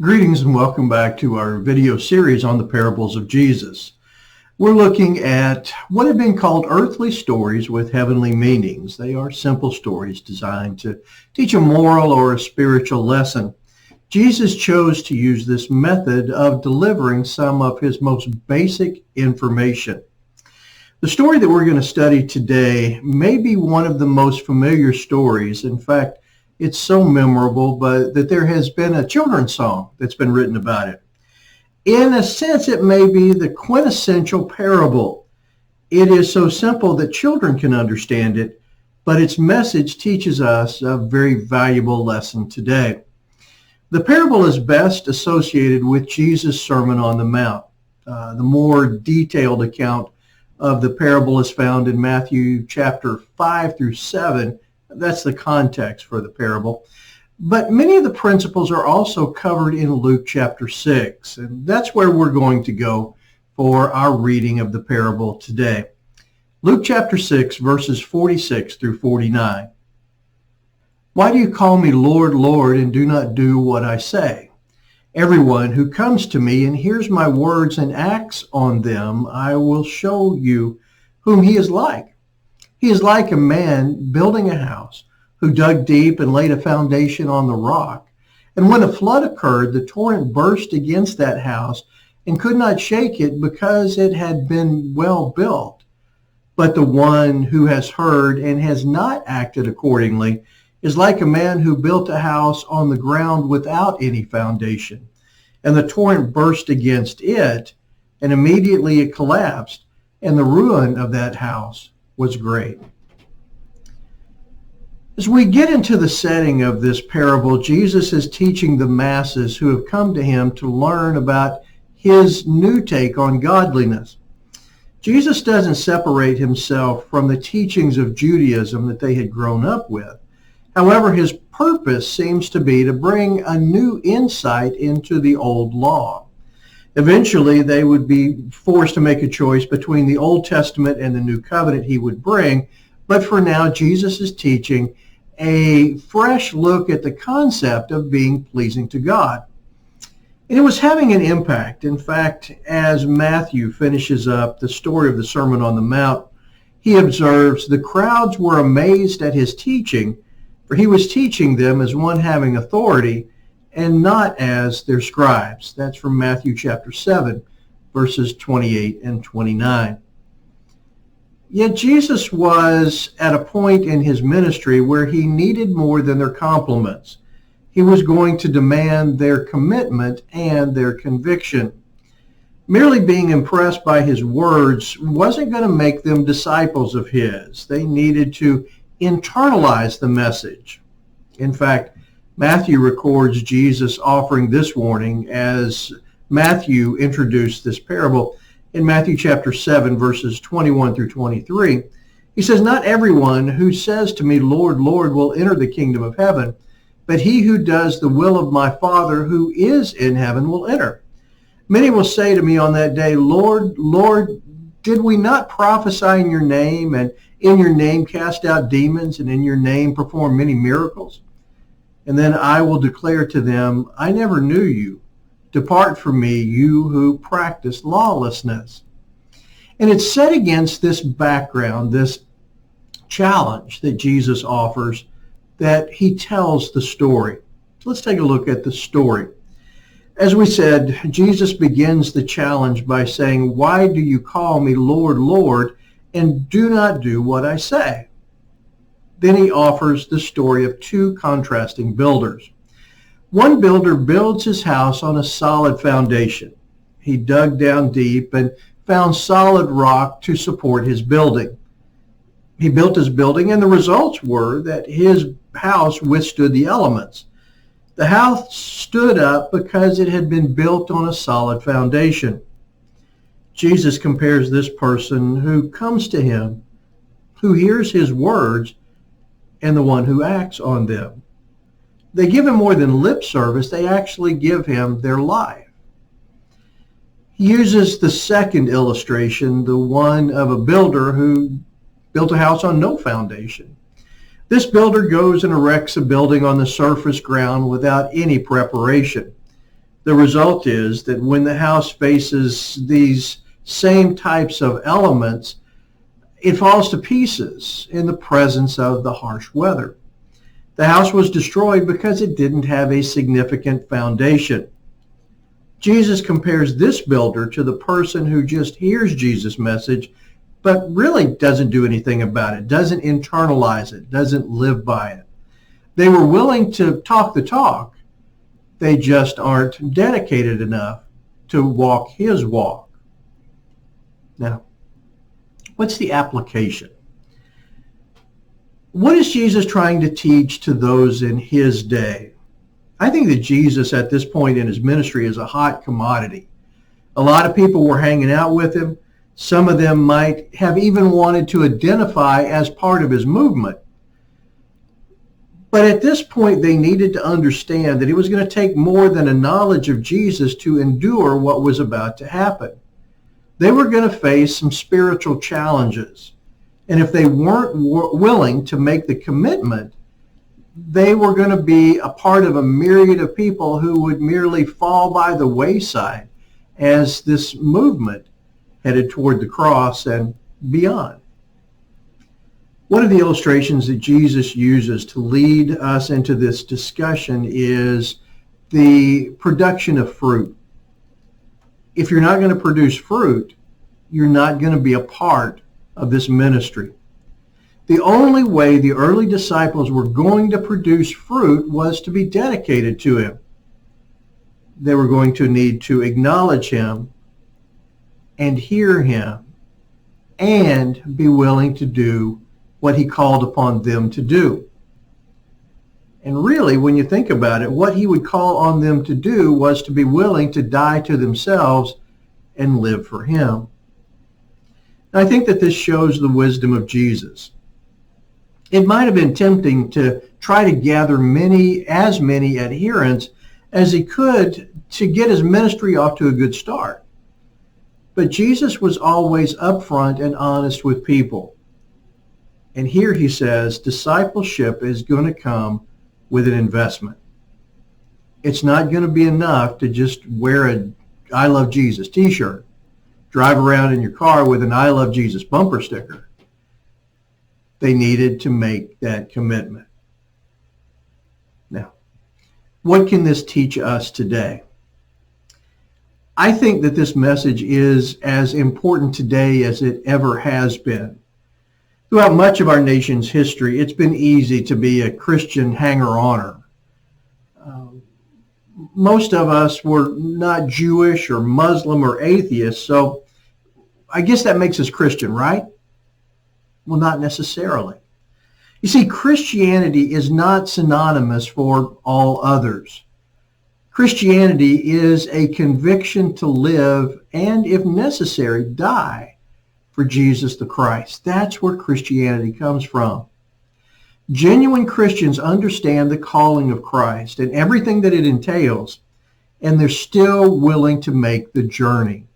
Greetings and welcome back to our video series on the parables of Jesus. We're looking at what have been called earthly stories with heavenly meanings. They are simple stories designed to teach a moral or a spiritual lesson. Jesus chose to use this method of delivering some of his most basic information. The story that we're going to study today may be one of the most familiar stories. In fact, it's so memorable, but that there has been a children's song that's been written about it. In a sense, it may be the quintessential parable. It is so simple that children can understand it, but its message teaches us a very valuable lesson today. The parable is best associated with Jesus' Sermon on the Mount. The more detailed account of the parable is found in Matthew chapter 5 through 7. That's the context for the parable. But many of the principles are also covered in Luke chapter 6, and that's where we're going to go for our reading of the parable today. Luke chapter 6, verses 46 through 49. Why do you call me Lord, Lord, and do not do what I say? Everyone who comes to me and hears my words and acts on them, I will show you whom he is like. He is like a man building a house who dug deep and laid a foundation on the rock. And when a flood occurred, the torrent burst against that house and could not shake it because it had been well built. But the one who has heard and has not acted accordingly is like a man who built a house on the ground without any foundation. And the torrent burst against it, and immediately it collapsed, and the ruin of that house was great. As we get into the setting of this parable, Jesus is teaching the masses who have come to him to learn about his new take on godliness. Jesus doesn't separate himself from the teachings of Judaism that they had grown up with. However, his purpose seems to be to bring a new insight into the old law. Eventually, they would be forced to make a choice between the Old Testament and the New Covenant he would bring. But for now, Jesus is teaching a fresh look at the concept of being pleasing to God. And it was having an impact. In fact, as Matthew finishes up the story of the Sermon on the Mount, he observes the crowds were amazed at his teaching, for he was teaching them as one having authority, and not as their scribes. That's from Matthew chapter 7, verses 28 and 29. Yet Jesus was at a point in his ministry where he needed more than their compliments. He was going to demand their commitment and their conviction. Merely being impressed by his words wasn't going to make them disciples of his. They needed to internalize the message. In fact, Matthew records Jesus offering this warning as Matthew introduced this parable in Matthew chapter 7, verses 21 through 23. He says, "Not everyone who says to me, Lord, Lord, will enter the kingdom of heaven, but he who does the will of my Father who is in heaven will enter. Many will say to me on that day, Lord, Lord, did we not prophesy in your name, and in your name cast out demons, and in your name perform many miracles? And then I will declare to them, I never knew you. Depart from me, you who practice lawlessness." And it's set against this background, this challenge that Jesus offers, that he tells the story. Let's take a look at the story. As we said, Jesus begins the challenge by saying, "Why do you call me Lord, Lord, and do not do what I say?" Then he offers the story of two contrasting builders. One builder builds his house on a solid foundation. He dug down deep and found solid rock to support his building. He built his building, and the results were that his house withstood the elements. The house stood up because it had been built on a solid foundation. Jesus compares this person who comes to him, who hears his words, and the one who acts on them. They give him more than lip service, they actually give him their life. He uses the second illustration, the one of a builder who built a house on no foundation. This builder goes and erects a building on the surface ground without any preparation. The result is that when the house faces these same types of elements, it falls to pieces in the presence of the harsh weather. The house was destroyed because it didn't have a significant foundation. Jesus compares this builder to the person who just hears Jesus' message, but really doesn't do anything about it, doesn't internalize it, doesn't live by it. They were willing to talk the talk. They just aren't dedicated enough to walk his walk. Now, what's the application? What is Jesus trying to teach to those in his day? I think that Jesus at this point in his ministry is a hot commodity. A lot of people were hanging out with him. Some of them might have even wanted to identify as part of his movement. But at this point, they needed to understand that it was going to take more than a knowledge of Jesus to endure what was about to happen. They were going to face some spiritual challenges. And if they weren't willing to make the commitment, they were going to be a part of a myriad of people who would merely fall by the wayside as this movement headed toward the cross and beyond. One of the illustrations that Jesus uses to lead us into this discussion is the production of fruit. If you're not going to produce fruit, you're not going to be a part of this ministry. The only way the early disciples were going to produce fruit was to be dedicated to him. They were going to need to acknowledge him and hear him and be willing to do what he called upon them to do. And really, when you think about it, what he would call on them to do was to be willing to die to themselves and live for him. And I think that this shows the wisdom of Jesus. It might have been tempting to try to gather as many adherents as he could to get his ministry off to a good start. But Jesus was always upfront and honest with people. And here he says, discipleship is going to come with an investment. It's not going to be enough to just wear a I Love Jesus t-shirt, drive around in your car with an I Love Jesus bumper sticker. They needed to make that commitment. Now, what can this teach us today? I think that this message is as important today as it ever has been. Throughout much of our nation's history, it's been easy to be a Christian hanger-oner. Most of us were not Jewish or Muslim or atheist, so I guess that makes us Christian, right? Well, not necessarily. You see, Christianity is not synonymous for all others. Christianity is a conviction to live and, if necessary, die for Jesus the Christ. That's where Christianity comes from. Genuine Christians understand the calling of Christ and everything that it entails, and they're still willing to make the journey.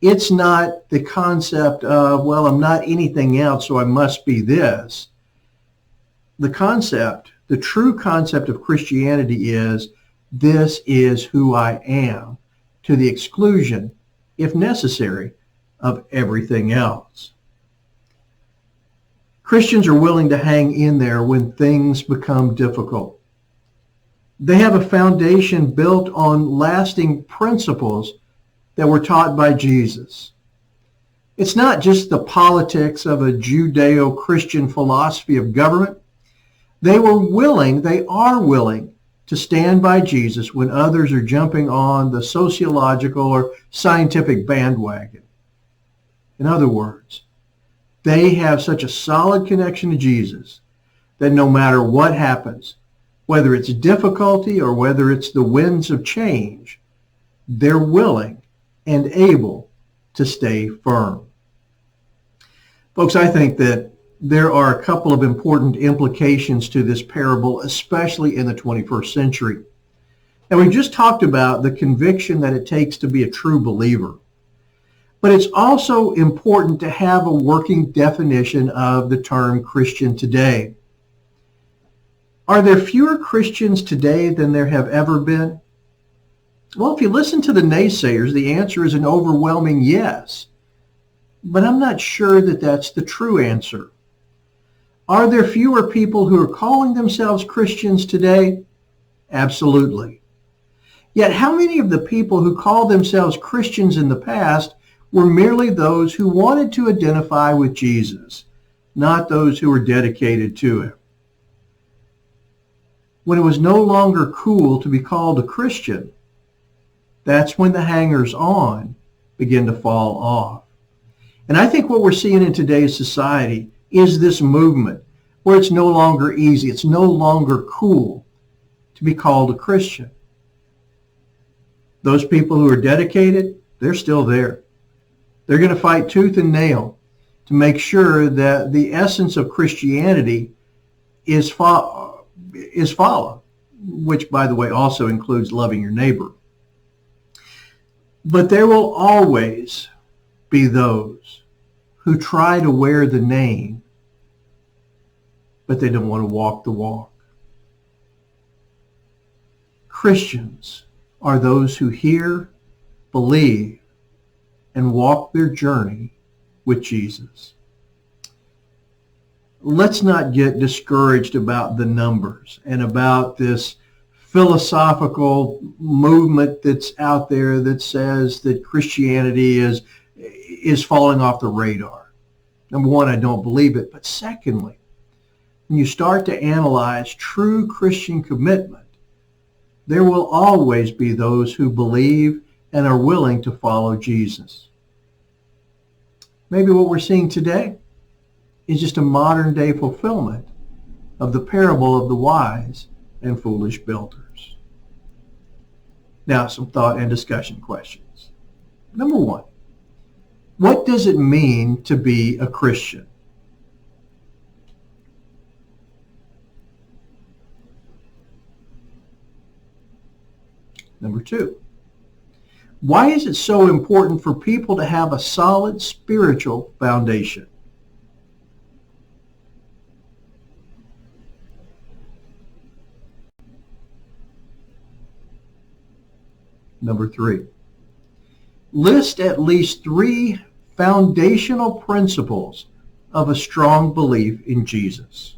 It's not the concept of, well, I'm not anything else, so I must be this. The true concept of Christianity is, this is who I am, to the exclusion, if necessary, of everything else. Christians are willing to hang in there when things become difficult. They have a foundation built on lasting principles that were taught by Jesus. It's not just the politics of a Judeo-Christian philosophy of government. They are willing to stand by Jesus when others are jumping on the sociological or scientific bandwagon. In other words, they have such a solid connection to Jesus that no matter what happens, whether it's difficulty or whether it's the winds of change, they're willing and able to stay firm. Folks, I think that there are a couple of important implications to this parable, especially in the 21st century. And we just talked about the conviction that it takes to be a true believer. But it's also important to have a working definition of the term Christian today. Are there fewer Christians today than there have ever been? Well, if you listen to the naysayers, the answer is an overwhelming yes. But I'm not sure that that's the true answer. Are there fewer people who are calling themselves Christians today? Absolutely. Yet how many of the people who called themselves Christians in the past were merely those who wanted to identify with Jesus, not those who were dedicated to him? When it was no longer cool to be called a Christian, that's when the hangers-on begin to fall off. And I think what we're seeing in today's society is this movement where it's no longer easy, it's no longer cool to be called a Christian. Those people who are dedicated, they're still there. They're going to fight tooth and nail to make sure that the essence of Christianity is followed, which, by the way, also includes loving your neighbor. But there will always be those who try to wear the name, but they don't want to walk the walk. Christians are those who hear, believe, and walk their journey with Jesus. Let's not get discouraged about the numbers and about this philosophical movement that's out there that says that Christianity is falling off the radar. Number one, I don't believe it. But secondly, when you start to analyze true Christian commitment, there will always be those who believe and are willing to follow Jesus. Maybe what we're seeing today is just a modern day fulfillment of the parable of the wise and foolish builders. Now, some thought and discussion questions. Number one, what does it mean to be a Christian? Number two, why is it so important for people to have a solid spiritual foundation? Number three, list at least 3 foundational principles of a strong belief in Jesus.